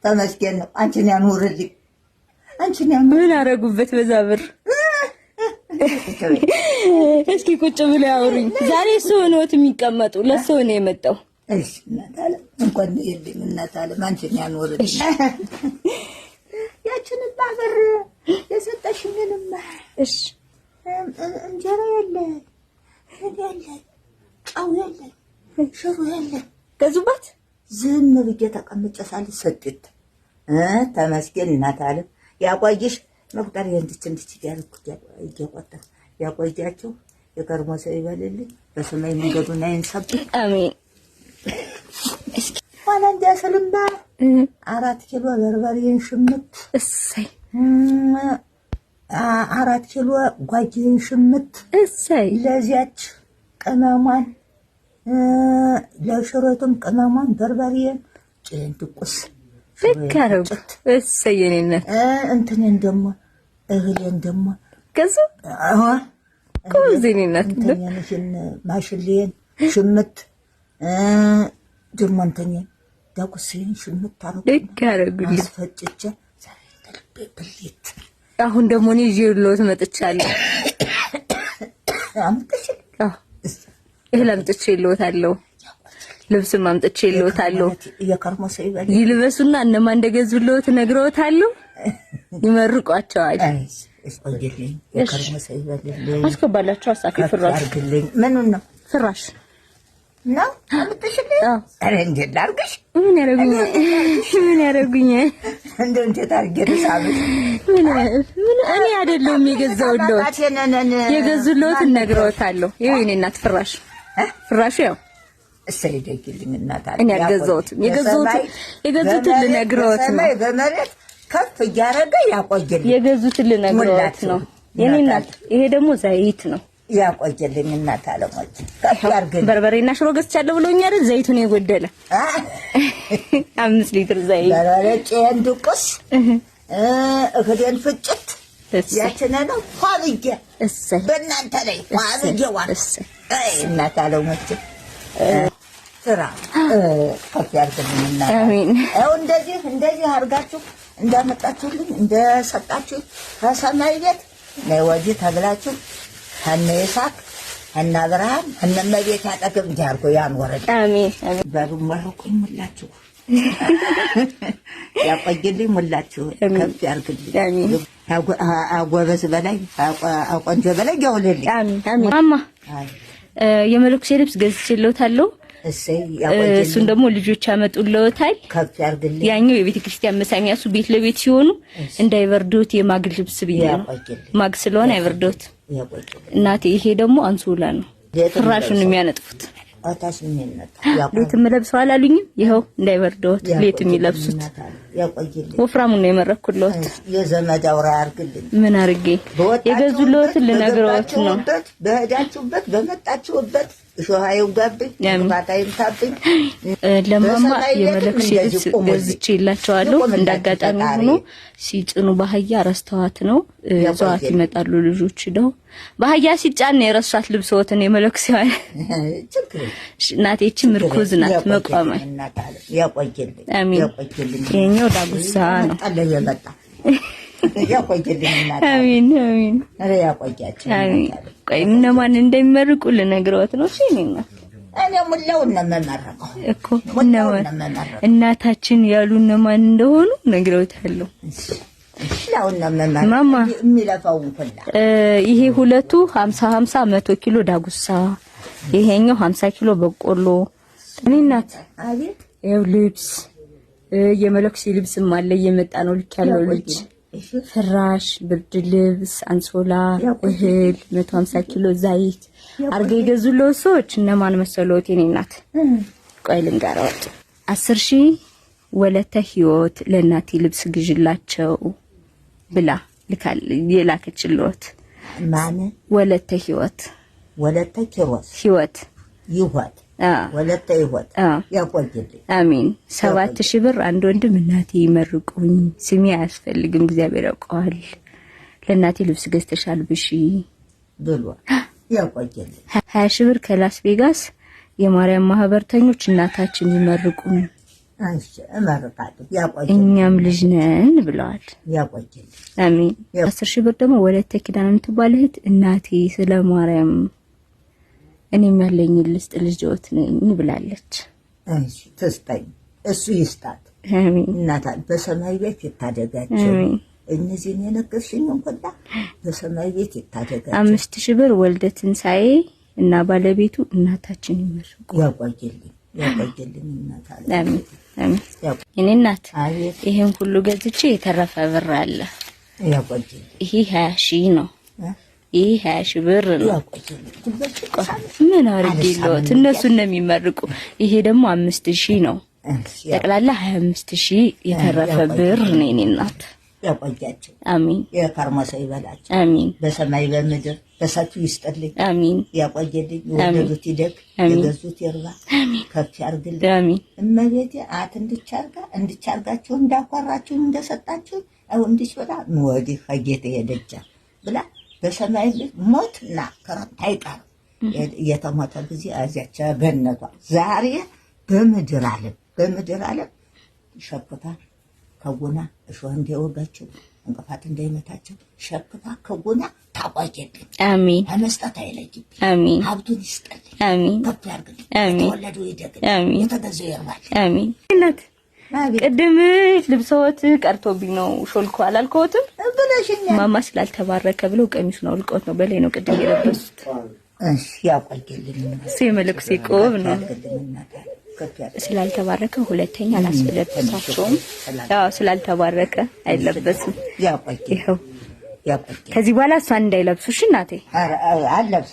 ተመስገን ነው። አንቺን ያኑርልኝ። ምን አረጉበት በዛ ብር? እስኪ ቁጭ ብለው ያወሩኝ። ዛሬ ሰው ነውት የሚቀመጡ ለሰው ነው የመጣው። እሺ እናታለ እንኳን ይልኝ እናታለ አንቺን ያኑርልኝ። ያችን ባበር የሰጠሽኝንማ እሺ እንጀራ ያለ ጫው ያለ ሽሮ ያለ ገዙባት ዝም ብዬ ተቀምጬ ሳልሰጥት ተመስገን እናታለ ያቆይሽ። መቁጠር እንድትንድች እያቆጠር ያቆያቸው የከርሞ ሰው ይበልልኝ። በሰማይ መንገዱን አይንሰብ አሜን። እስኪ ዋላ እንዲያስልምባ 4 ኪሎ በርበሬን ሽምት እሰይ 4 ኪሎ ጓጅን ሽምት እሰይ ለዚያች ቅመሟን ለሽሮቱም ቅመሟን በርበሬን ጭንጥቁስ ፍካረውት እሰይ የኔነት እንትኔን ደሞ እህሌን ደሞ ከዛ ኮዚኔነት እንትኔን ማሽሌን ሽምት ደሞ እንትኔን ዳቁስዬን ሽምት ፍካረጉልኝ አስፈጭቼ ዛሬ ተልቤ ብሊት አሁን ደሞ ነው ይዤልዎት መጥቻለሁ። እህል አምጥቼልዎታለሁ። ልብስም አምጥቼልዎታለሁ። የከርሞ ሰው ይበል ይልበሱና እነማን እንደገዙልዎት ነግረውታለሁ። ይመርቋቸዋል። እስቆይልኝ የከርሞ ሰው ይበል አስከባላችሁ አሳፊ ፍራሽ አርግልኝ። ምኑን ነው ፍራሽ ነው አምጥሽልኝ? አረ እንዴት ላርግሽ? ምን ያረጉኝ እንደው እንዴት አርገሽ ሳብሽ? ምን እኔ አይደለሁም የገዙልዎት ነግረውታለሁ። ይሄ እኔ እናት ፍራሹ ያው እሰይ ደግልኝ እናታለ እኔ አልገዛሁትም። የገዙትን ልነግረውት ነው። በመሬት ከፍ እያረገ ያቆየልኝ። የገዙትን ልነግረውት ነው የኔ እናት። ይሄ ደግሞ ዘይት ነው። ያቆየልኝ እናታለ ሞች ከፍ ያርግልኝ። በርበሬና ሽሮ ገዝቻለሁ ብሎኝ አይደል? ዘይቱን የጎደለ 5 ሊትር ዘይት በረጨን ድቁስ እህዴን ፍጭት ያችነ ነው ፋብዬ እሰይ በእናንተ ላይ ፋብዬ ዋል እናታለ ሞች ስራ ከፍ ያርግልኝ እናታለ። አሜን። አው እንደዚህ አርጋችሁ እንዳመጣችሁልኝ እንደሰጣችሁ ከሰማይ ቤት ነው ወዲህ ተብላችሁ ከነ ይስሐቅ ከነ አብርሃም ከነ መቤት ያጠግብ እንዲያርጎ ያንወረድ። አሜን አሜን። በሩ መርቁኝ ሙላችሁ ያቆይልኝ ሙላችሁ ከፍ ያርግልኝ። አሜን። አጎበዝ በላይ አቆንጆ በላይ ያውልልኝ። አሜን አሜን። ማማ የመለኩሴ ልብስ ገዝቼልዎታለሁ። እሰይ ያቆይልኝ። እሱን ደግሞ ልጆች ያመጡልዎታል። ከፍ ያርግልኝ። ያኛው የቤተ ክርስቲያን መሳሚያሱ ቤት ለቤት ሲሆኑ እንዳይበርዶት የማግ ልብስ ብያለሁ። ማግ ስለሆነ አይበርዶት እናቴ። ይሄ ደግሞ አንሶላ ነው። ፍራሹን የሚያነጥፉት አታሽ ምን ነው ሌትም ለብሰው አላሉኝም። ይሄው እንዳይበርዶት ሌት የሚለብሱት ያቆይልኝ። ወፍራሙን ነው የመረኩልዎት። የዘመድ አውራ ያርግልኝ። ምን አርጌ የገዙልዎትን ልነግረዎት ነው። በሄዳችሁበት በመጣችሁበት ሾሃዩ ጋብኝ ባታይም ታብኝ ለማማ የመለኩሴ ልብስ ገዝቼላቸዋለሁ። እንዳጋጣሚ ሆኖ ሲጭኑ ባህያ ረስተዋት ነው ዟት ይመጣሉ ልጆች ደው ባህያ ሲጫን የረሳት ልብስዎትን የመለኩሴዋ እናቴ ምርኩዝ ናት መቋማ ያቆይልኝ። አሜን። የኛው ዳጉሳ ነው ያቆይልኝ እናት። አሜን አሜን። አረ ያቆያችሁ። አሜን። ቆይ እነማን እንደሚመርቁ ልነግረዎት ነው። እሺ እኔ ሙላው እነመመረቀው እኮ እናታችን ያሉ እነማን እንደሆኑ ነግረውታለሁ። ማማ የሚለፋው ሁላ ይሄ ሁለቱ 50 100 ኪሎ ዳጉሳ፣ ይሄኛው 50 ኪሎ በቆሎ። እኔ እናት አቤት ይኸው ልብስ የመለኩሴ ልብስም አለ እየመጣ ነው። ልክ ያለው ልጅ ፍራሽ፣ ብርድ ልብስ፣ አንሶላ፣ እህል 150 ኪሎ ዘይት አርገ የገዙልዎት ሰዎች እነማን መሰሎት? የኔ እናት ቆይ ልንገርዎት። 10,000 ወለተ ህይወት ለእናቴ ልብስ ግዥላቸው ብላ ልካል የላከችልዎት። ማን? ወለተ ህይወት ህይወት ወለተ ህይወት ያቆይልኝ። አሜን። 7,000 ብር አንድ ወንድም እናቴ ይመርቁኝ፣ ስሜ አያስፈልግም እግዚአብሔር ያውቀዋል፣ ለእናቴ ልብስ ገዝተሻል ብሺ ብሎ ያቆይልኝ። 20,000 ብር ከላስ ቬጋስ የማርያም ማህበርተኞች እናታችን ይመርቁኝ እሺ እመርቃለሁ። ያቆየኝ እኛም ልጅ ነን ብለዋል። ያቆየኝ። አሜን። 10,000 ብር ደግሞ ወለተ ኪዳን የምትባል እህት እናቴ ስለ ማርያም እኔም ያለኝ ልስጥ ልጅዎት ነኝ ብላለች። እሺ ትስጠኝ፣ እሱ ይስጣት። አሜን። እናታ በሰማይ ቤት ይታደጋቸው። እነዚህን የነገርሽኝ እንኳን በሰማይ ቤት ይታደጋቸው። 5,000 ብር ወልደ ትንሳኤ እና ባለቤቱ እናታችን ይመርቁ። ያቆየልኝ ያቆየልኝ እናታ። አሜን አሜን። የኔ እናት ይሄን ሁሉ ገዝቼ የተረፈ ብር አለ። ያቆየልኝ። ይሄ 20,000 ነው። ይሄ 20,000 ብር ነው። ምን አርግልዎት? እነሱ ነው የሚመርቁ። ይሄ ደግሞ 5,000 ነው። ጠቅላላ 25,000 የተረፈ ብር ነው የኔ እናት። ያቆያቸው። አሜን። የከርሞሰ ይበላቸው። አሜን። በሰማይ በምድር በሰፊው ይስጥልኝ። አሜን። ያቆየልኝ። የወደዱት ይደግ፣ የገዙት ይርባ፣ ከፍ ያርግልኝ። አሜን። እመቤቴ አት እንድቻርጋችሁ እንዳኳራችሁ እንደሰጣችሁ አው እንድችላ ወዲህ ከጌታ የደጃ ብላ በሰማይ ልጅ ሞትና ከራት አይቀር የተሞተ ጊዜ አዚያች ገነቷ ዛሬ በምድር ዓለም ሸክታ ከጎና እሾህ እንዳይወጋቸው እንቅፋት እንዳይመታቸው ሸክታ ከጎና ታቋየልኝ። አሜን። አመስጣት አይለይብኝ። አሜን። ሀብቱን ይስጥልኝ። አሜን። ከፍ ያርግልኝ። አሜን። ተወለዱ ይደግልኝ። አሜን። የተገዘው ይርባል። አሜን። እናት ቅድም ልብሶት ቀርቶብኝ ነው ሾልኮ አላልከውትም ብለሽኛል። ማማ ስላልተባረከ ብለው ቀሚሱን አውልቀውት ነው በላይ ነው ቅድም የለበሱት። እሺ ያቆየልኝ። የመለኩሴ ቆብ ነው ስላልተባረከ ሁለተኛ አላስለበሳቸውም። ያው ስላልተባረከ አይለበስም። ያቆየልኝ። ይኸው ከዚህ በኋላ እሷን እንዳይለብሱሽ እናቴ። አለብስ